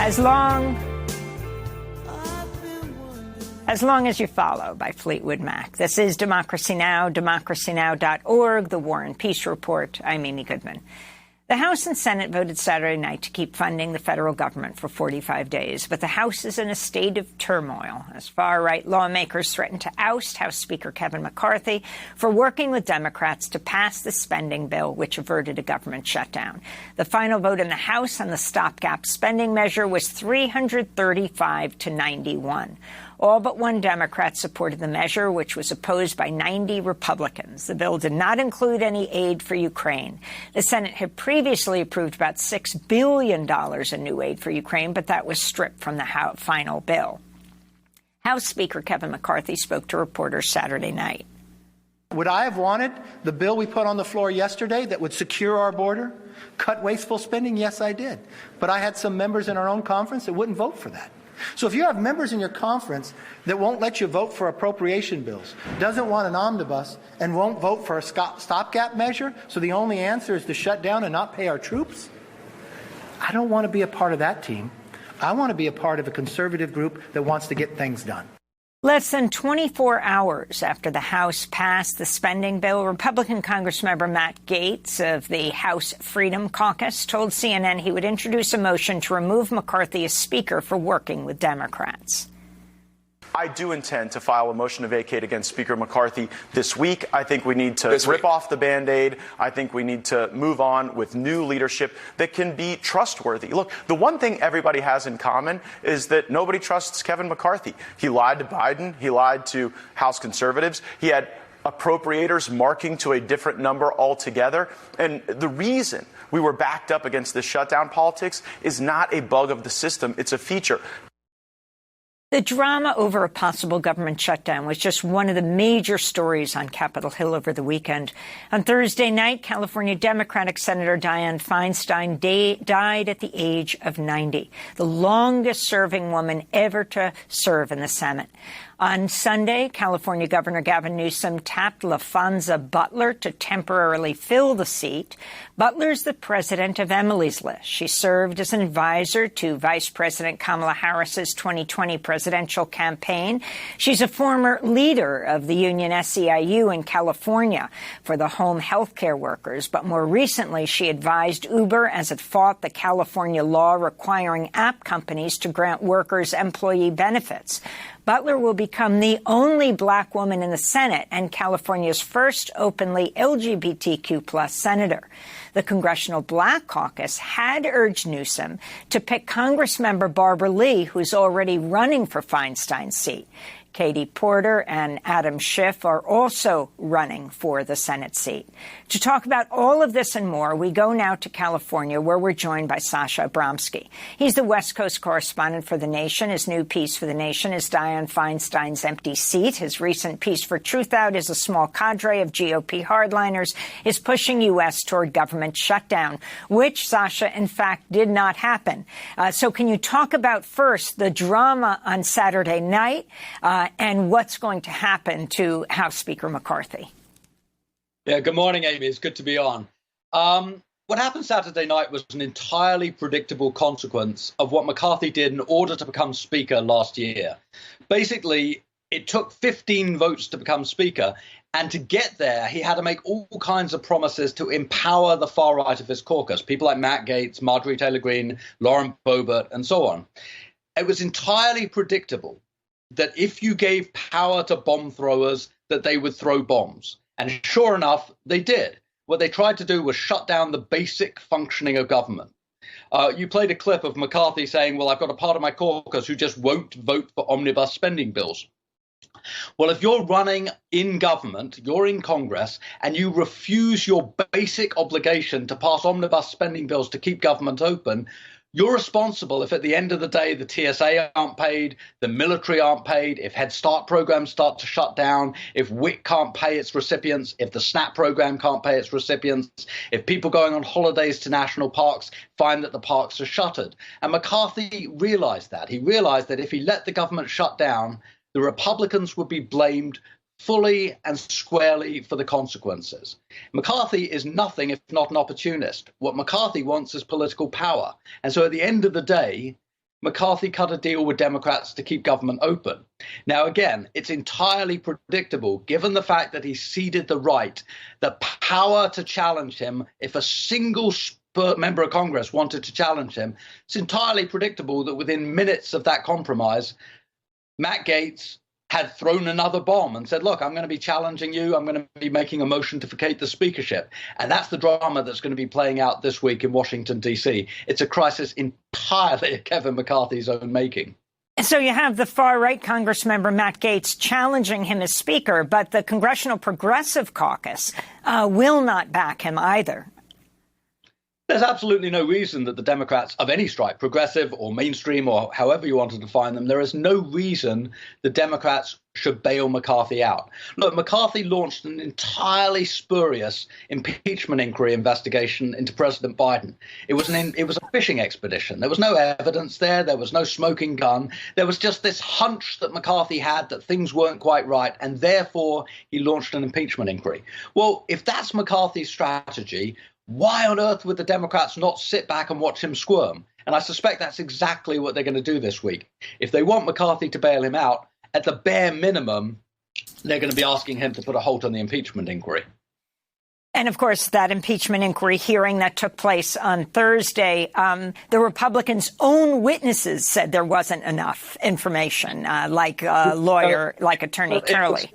As long as you follow by Fleetwood Mac. This is Democracy Now!, democracynow.org, the War and Peace Report. I'm Amy Goodman. The House and Senate voted Saturday night to keep funding the federal government for 45 days, but the House is in a state of turmoil as far-right lawmakers threaten to oust House Speaker Kevin McCarthy for working with Democrats to pass the spending bill, which averted a government shutdown. The final vote in the House on the stopgap spending measure was 335 to 91. All but one Democrat supported the measure, which was opposed by 90 Republicans. The bill did not include any aid for Ukraine. The Senate had previously approved about $6 billion in new aid for Ukraine, but that was stripped from the final bill. House Speaker Kevin McCarthy spoke to reporters Saturday night. Would I have wanted the bill we put on the floor yesterday that would secure our border, cut wasteful spending? Yes, I did. But I had some members in our own conference that wouldn't vote for that. So if you have members in your conference that won't let you vote for appropriation bills, doesn't want an omnibus, and won't vote for a stopgap measure, so the only answer is to shut down and not pay our troops, I don't want to be a part of that team. I want to be a part of a conservative group that wants to get things done. Less than 24 hours after the House passed the spending bill, Republican Congressmember Matt Gaetz of the House Freedom Caucus told CNN he would introduce a motion to remove McCarthy as Speaker for working with Democrats. I do intend to file a motion to vacate against Speaker McCarthy this week. I think we need to rip off the Band-Aid. I think we need to move on with new leadership that can be trustworthy. Look, the one thing everybody has in common is that nobody trusts Kevin McCarthy. He lied to Biden. He lied to House conservatives. He had appropriators marking to a different number altogether. And the reason we were backed up against this shutdown politics is not a bug of the system. It's a feature. The drama over a possible government shutdown was just one of the major stories on Capitol Hill over the weekend. On Thursday night, California Democratic Senator Dianne Feinstein died at the age of 90, the longest-serving woman ever to serve in the Senate. On Sunday, California Governor Gavin Newsom tapped LaFonza Butler to temporarily fill the seat. Butler's the president of Emily's List. She served as an advisor to Vice President Kamala Harris's 2020 presidential campaign. She's a former leader of the union SEIU in California for the home health care workers, but more recently she advised Uber as it fought the California law requiring app companies to grant workers employee benefits. Butler will become the only black woman in the Senate and California's first openly LGBTQ+ senator. The Congressional Black Caucus had urged Newsom to pick Congressmember Barbara Lee, who's already running for Feinstein's seat. Katie Porter and Adam Schiff are also running for the Senate seat. To talk about all of this and more, we go now to California, where we're joined by Sasha Abramsky. He's the West Coast correspondent for The Nation. His new piece for The Nation is Dianne Feinstein's empty seat. His recent piece for Truth Out is a small cadre of GOP hardliners is pushing U.S. toward government shutdown, which, Sasha, in fact, did not happen. So can you talk about first the drama on Saturday night and what's going to happen to House Speaker McCarthy? Yeah, good morning, Amy. It's good to be on. What happened Saturday night was an entirely predictable consequence of what McCarthy did in order to become Speaker last year. Basically, it took 15 votes to become Speaker, and to get there, he had to make all kinds of promises to empower the far right of his caucus, people like Matt Gaetz, Marjorie Taylor Greene, Lauren Boebert, and so on. It was entirely predictable that if you gave power to bomb throwers, that they would throw bombs. And sure enough, they did. What they tried to do was shut down the basic functioning of government. You played a clip of McCarthy saying, well, I've got a part of my caucus who just won't vote for omnibus spending bills. Well, if you're running in government, you're in Congress, and you refuse your basic obligation to pass omnibus spending bills to keep government open, you're responsible if at the end of the day the TSA aren't paid, the military aren't paid, if Head Start programs start to shut down, if WIC can't pay its recipients, if the SNAP program can't pay its recipients, if people going on holidays to national parks find that the parks are shuttered. And McCarthy realized that. He realized that if he let the government shut down, the Republicans would be blamed fully and squarely for the consequences. McCarthy is nothing if not an opportunist. What McCarthy wants is political power. And so at the end of the day, McCarthy cut a deal with Democrats to keep government open. Now, again, it's entirely predictable, given the fact that he ceded the right, the power to challenge him if a single member of Congress wanted to challenge him. It's entirely predictable that within minutes of that compromise, Matt Gaetz had thrown another bomb and said, look, I'm going to be challenging you. I'm going to be making a motion to vacate the speakership. And that's the drama that's going to be playing out this week in Washington, D.C. It's a crisis entirely of Kevin McCarthy's own making. So you have the far-right Congress member Matt Gaetz challenging him as Speaker, but the Congressional Progressive Caucus will not back him either. There's absolutely no reason that the Democrats of any stripe, progressive or mainstream or however you want to define them, there is no reason the Democrats should bail McCarthy out. Look, McCarthy launched an entirely spurious impeachment inquiry investigation into President Biden. It was a fishing expedition. There was no evidence there. There was no smoking gun. There was just this hunch that McCarthy had that things weren't quite right, and therefore he launched an impeachment inquiry. Well, if that's McCarthy's strategy, why on earth would the Democrats not sit back and watch him squirm? And I suspect that's exactly what they're going to do this week. If they want McCarthy to bail him out, at the bare minimum, they're going to be asking him to put a halt on the impeachment inquiry. And, of course, that impeachment inquiry hearing that took place on Thursday, the Republicans' own witnesses said there wasn't enough information, like Attorney Curley.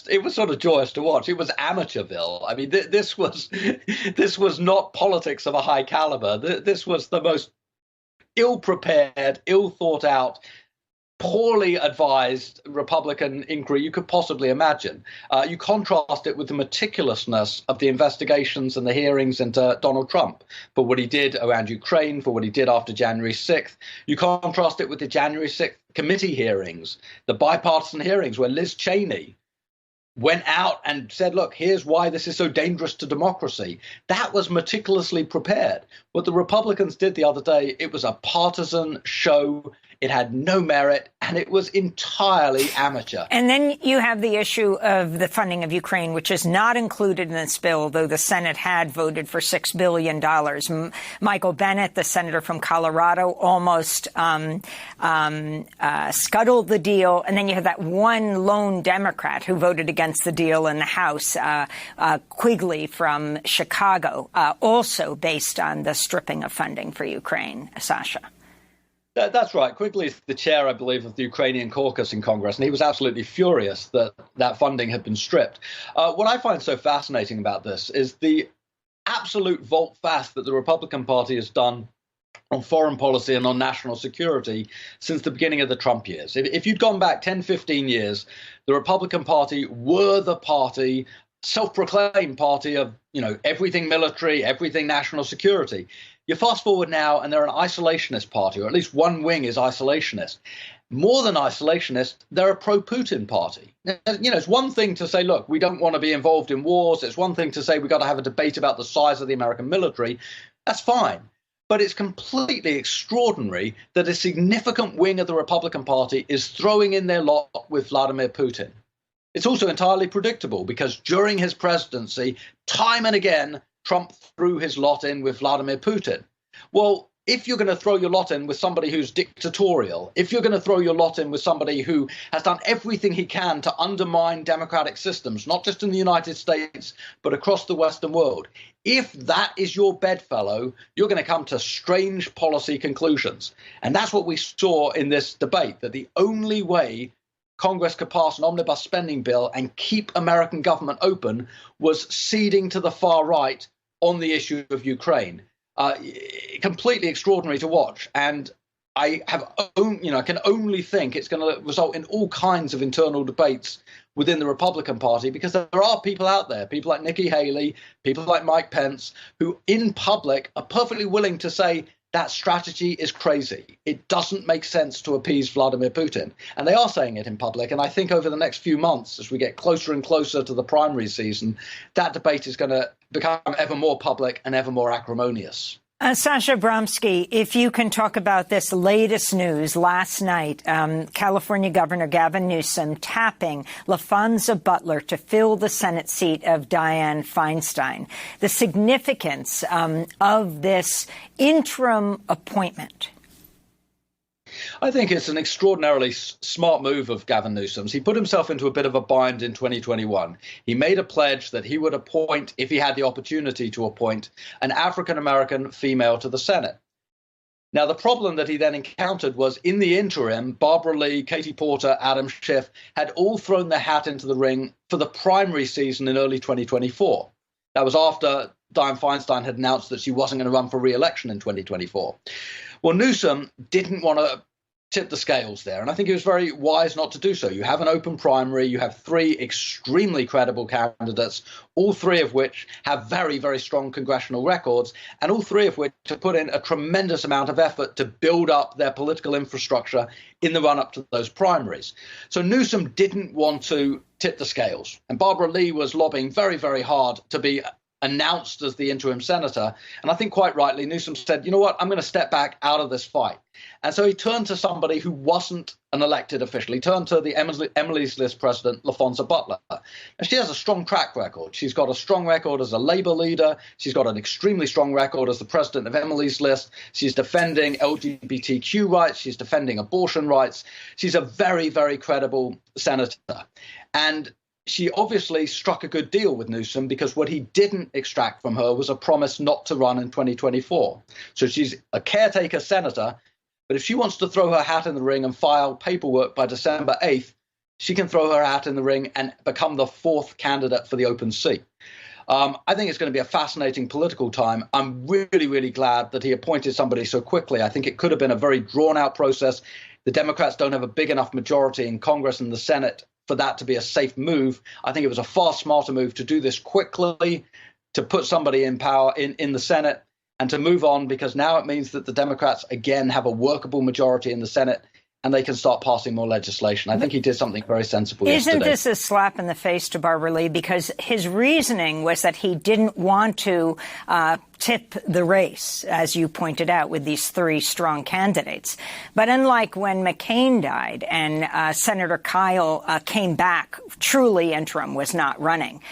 It was sort of joyous to watch. It was Amateurville. I mean, this was not politics of a high caliber. This was the most ill-prepared, ill-thought-out, poorly advised Republican inquiry you could possibly imagine. You contrast it with the meticulousness of the investigations and the hearings into Donald Trump for what he did around Ukraine, for what he did after January 6th. You contrast it with the January 6th committee hearings, the bipartisan hearings where Liz Cheney went out and said, look, here's why this is so dangerous to democracy. That was meticulously prepared. What the Republicans did the other day, it was a partisan show. It had no merit, and it was entirely amateur. And then you have the issue of the funding of Ukraine, which is not included in this bill, though the Senate had voted for $6 billion. Michael Bennet, the senator from Colorado, almost scuttled the deal. And then you have that one lone Democrat who voted against the deal in the House, Quigley from Chicago, also based on the stripping of funding for Ukraine. Sasha. That's right. Quigley is the chair, I believe, of the Ukrainian caucus in Congress, and he was absolutely furious that that funding had been stripped. What I find so fascinating about this is the absolute volte-face that the Republican Party has done on foreign policy and on national security since the beginning of the Trump years. If you'd gone back 10, 15 years, the Republican Party were the party, self-proclaimed party of, everything military, everything national security. You fast forward now, and they're an isolationist party, or at least one wing is isolationist. More than isolationist, they're a pro-Putin party. It's one thing to say, look, we don't want to be involved in wars. It's one thing to say we've got to have a debate about the size of the American military. That's fine. But it's completely extraordinary that a significant wing of the Republican Party is throwing in their lot with Vladimir Putin. It's also entirely predictable because during his presidency, time and again, Trump threw his lot in with Vladimir Putin. Well, if you're going to throw your lot in with somebody who's dictatorial, if you're going to throw your lot in with somebody who has done everything he can to undermine democratic systems, not just in the United States, but across the Western world, if that is your bedfellow, you're going to come to strange policy conclusions. And that's what we saw in this debate, that the only way Congress could pass an omnibus spending bill and keep American government open was ceding to the far right on the issue of Ukraine. Completely extraordinary to watch. And I can only think it's going to result in all kinds of internal debates within the Republican Party, because there are people out there, people like Nikki Haley, people like Mike Pence, who in public are perfectly willing to say, that strategy is crazy. It doesn't make sense to appease Vladimir Putin. And they are saying it in public. And I think over the next few months, as we get closer and closer to the primary season, that debate is going to become ever more public and ever more acrimonious. Sasha Bromsky, if you can talk about this latest news last night, California Governor Gavin Newsom tapping LaFonza Butler to fill the Senate seat of Dianne Feinstein. The significance of this interim appointment. I think it's an extraordinarily smart move of Gavin Newsom's. He put himself into a bit of a bind in 2021. He made a pledge that he would appoint, if he had the opportunity to appoint, an African-American female to the Senate. Now, the problem that he then encountered was, in the interim, Barbara Lee, Katie Porter, Adam Schiff had all thrown their hat into the ring for the primary season in early 2024. That was after Dianne Feinstein had announced that she wasn't going to run for re-election in 2024. Well, Newsom didn't want to tip the scales there, and I think it was very wise not to do so. You have an open primary, you have three extremely credible candidates, all three of which have very, very strong congressional records, and all three of which have put in a tremendous amount of effort to build up their political infrastructure in the run-up to those primaries. So Newsom didn't want to tip the scales, and Barbara Lee was lobbying very, very hard to be announced as the interim senator. And I think quite rightly, Newsom said, you know what, I'm going to step back out of this fight. And so he turned to somebody who wasn't an elected official. He turned to the Emily's List president, LaFonza Butler. And she has a strong track record. She's got a strong record as a Labour leader. She's got an extremely strong record as the president of Emily's List. She's defending LGBTQ rights. She's defending abortion rights. She's a very, very credible senator. And she obviously struck a good deal with Newsom, because what he didn't extract from her was a promise not to run in 2024. So she's a caretaker senator, but if she wants to throw her hat in the ring and file paperwork by December 8th, she can throw her hat in the ring and become the fourth candidate for the open seat. I think it's going to be a fascinating political time. I'm really, really glad that he appointed somebody so quickly. I think it could have been a very drawn-out process. The Democrats don't have a big enough majority in Congress and the Senate for that to be a safe move. I think it was a far smarter move to do this quickly, to put somebody in power in the Senate, and to move on, because now it means that the Democrats again have a workable majority in the Senate and they can start passing more legislation. I think he did something very sensible yesterday. Isn't this a slap in the face to Barbara Lee? Because his reasoning was that he didn't want to tip the race, as you pointed out, with these three strong candidates. But unlike when McCain died and Senator Kyle came back, truly interim, was not running,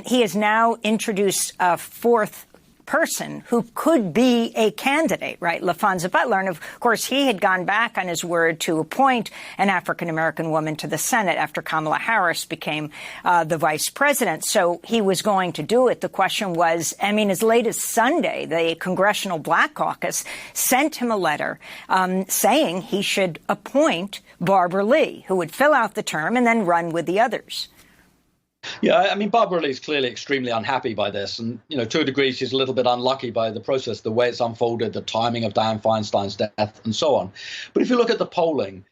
he has now introduced a fourth person who could be a candidate, right? LaFonza Butler. And of course, he had gone back on his word to appoint an African-American woman to the Senate after Kamala Harris became the vice president. So he was going to do it. The question was, I mean, as late as Sunday, the Congressional Black Caucus sent him a letter saying he should appoint Barbara Lee, who would fill out the term and then run with the others. Yeah, I mean, Barbara Lee is clearly extremely unhappy by this. And, you know, to a degree, she's a little bit unlucky by the process, the way it's unfolded, the timing of Dianne Feinstein's death and so on. But if you look at the polling,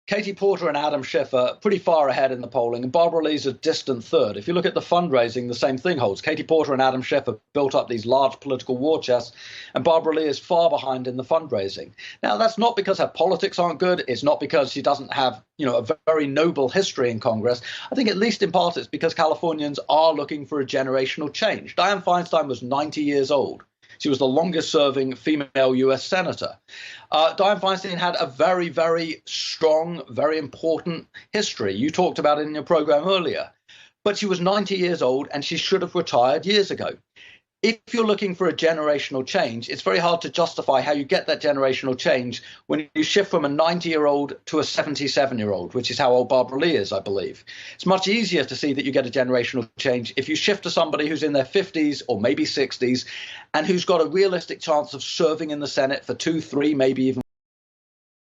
Katie Porter and Adam Schiff are pretty far ahead in the polling, and Barbara Lee's a distant third. If you look at the fundraising, the same thing holds. Katie Porter and Adam Schiff have built up these large political war chests, and Barbara Lee is far behind in the fundraising. Now, that's not because her politics aren't good. It's not because she doesn't have, you know, a very noble history in Congress. I think at least in part it's because Californians are looking for a generational change. Dianne Feinstein was 90 years old. She was the longest-serving female U.S. senator. Dianne Feinstein had a very, very strong, very important history. You talked about it in your program earlier. But she was 90 years old, and she should have retired years ago. If you're looking for a generational change, it's very hard to justify how you get that generational change when you shift from a 90-year-old to a 77-year-old, which is how old Barbara Lee is, I believe. It's much easier to see that you get a generational change if you shift to somebody who's in their 50s or maybe 60s and who's got a realistic chance of serving in the Senate for 2, 3, maybe even